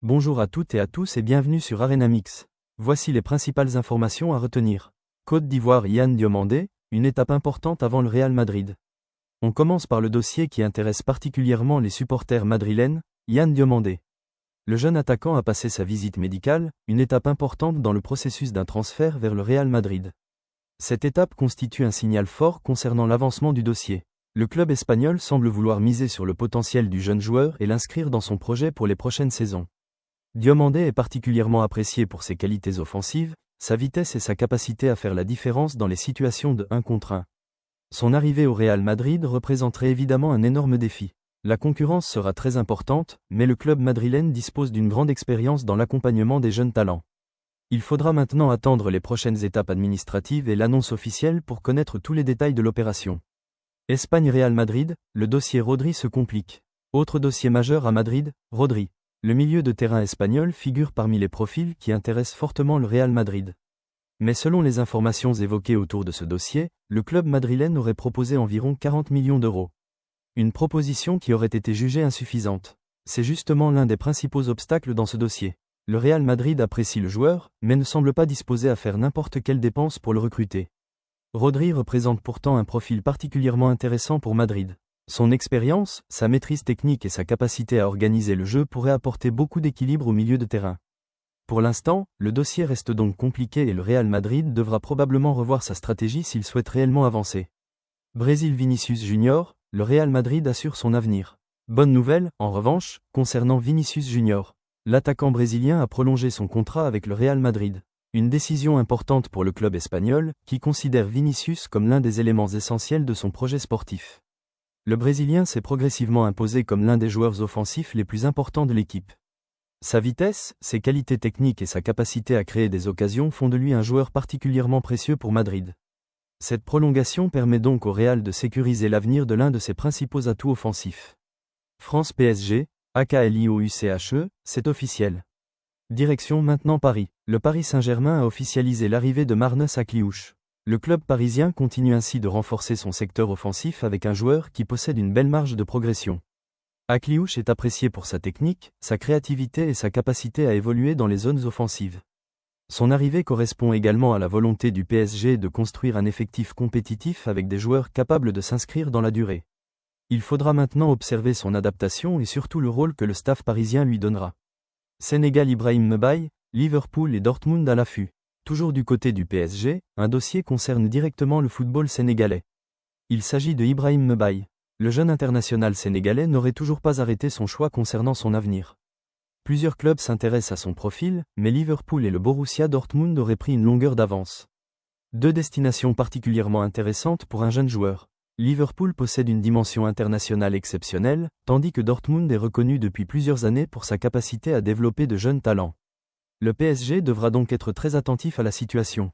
Bonjour à toutes et à tous et bienvenue sur Arenamix. Voici les principales informations à retenir. Côte d'Ivoire, Yann Diomandé, une étape importante avant le Real Madrid. On commence par le dossier qui intéresse particulièrement les supporters madrilènes, Yann Diomandé. Le jeune attaquant a passé sa visite médicale, une étape importante dans le processus d'un transfert vers le Real Madrid. Cette étape constitue un signal fort concernant l'avancement du dossier. Le club espagnol semble vouloir miser sur le potentiel du jeune joueur et l'inscrire dans son projet pour les prochaines saisons. Diomandé est particulièrement apprécié pour ses qualités offensives, sa vitesse et sa capacité à faire la différence dans les situations de 1 contre 1. Son arrivée au Real Madrid représenterait évidemment un énorme défi. La concurrence sera très importante, mais le club madrilène dispose d'une grande expérience dans l'accompagnement des jeunes talents. Il faudra maintenant attendre les prochaines étapes administratives et l'annonce officielle pour connaître tous les détails de l'opération. Espagne-Real Madrid, le dossier Rodri se complique. Autre dossier majeur à Madrid, Rodri. Le milieu de terrain espagnol figure parmi les profils qui intéressent fortement le Real Madrid. Mais selon les informations évoquées autour de ce dossier, le club madrilène aurait proposé environ 40 millions d'euros. Une proposition qui aurait été jugée insuffisante. C'est justement l'un des principaux obstacles dans ce dossier. Le Real Madrid apprécie le joueur, mais ne semble pas disposé à faire n'importe quelle dépense pour le recruter. Rodri représente pourtant un profil particulièrement intéressant pour Madrid. Son expérience, sa maîtrise technique et sa capacité à organiser le jeu pourraient apporter beaucoup d'équilibre au milieu de terrain. Pour l'instant, le dossier reste donc compliqué et le Real Madrid devra probablement revoir sa stratégie s'il souhaite réellement avancer. Brésil Vinicius Junior, le Real Madrid assure son avenir. Bonne nouvelle, en revanche, concernant Vinicius Junior. L'attaquant brésilien a prolongé son contrat avec le Real Madrid. Une décision importante pour le club espagnol, qui considère Vinicius comme l'un des éléments essentiels de son projet sportif. Le Brésilien s'est progressivement imposé comme l'un des joueurs offensifs les plus importants de l'équipe. Sa vitesse, ses qualités techniques et sa capacité à créer des occasions font de lui un joueur particulièrement précieux pour Madrid. Cette prolongation permet donc au Real de sécuriser l'avenir de l'un de ses principaux atouts offensifs. France PSG, AKLIOUCHE, c'est officiel. Direction maintenant Paris. Le Paris Saint-Germain a officialisé l'arrivée de Marnus Akliouche. Le club parisien continue ainsi de renforcer son secteur offensif avec un joueur qui possède une belle marge de progression. Akliouche est apprécié pour sa technique, sa créativité et sa capacité à évoluer dans les zones offensives. Son arrivée correspond également à la volonté du PSG de construire un effectif compétitif avec des joueurs capables de s'inscrire dans la durée. Il faudra maintenant observer son adaptation et surtout le rôle que le staff parisien lui donnera. Sénégal Ibrahim Mbaye, Liverpool et Dortmund à l'affût. Toujours du côté du PSG, un dossier concerne directement le football sénégalais. Il s'agit de Ibrahim Mbaye. Le jeune international sénégalais n'aurait toujours pas arrêté son choix concernant son avenir. Plusieurs clubs s'intéressent à son profil, mais Liverpool et le Borussia Dortmund auraient pris une longueur d'avance. Deux destinations particulièrement intéressantes pour un jeune joueur. Liverpool possède une dimension internationale exceptionnelle, tandis que Dortmund est reconnu depuis plusieurs années pour sa capacité à développer de jeunes talents. Le PSG devra donc être très attentif à la situation.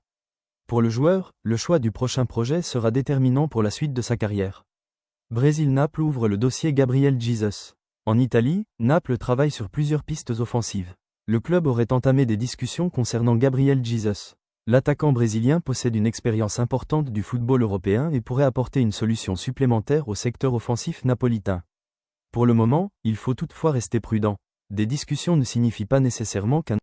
Pour le joueur, le choix du prochain projet sera déterminant pour la suite de sa carrière. Brésil-Naples ouvre le dossier Gabriel Jesus. En Italie, Naples travaille sur plusieurs pistes offensives. Le club aurait entamé des discussions concernant Gabriel Jesus. L'attaquant brésilien possède une expérience importante du football européen et pourrait apporter une solution supplémentaire au secteur offensif napolitain. Pour le moment, il faut toutefois rester prudent. Des discussions ne signifient pas nécessairement qu'un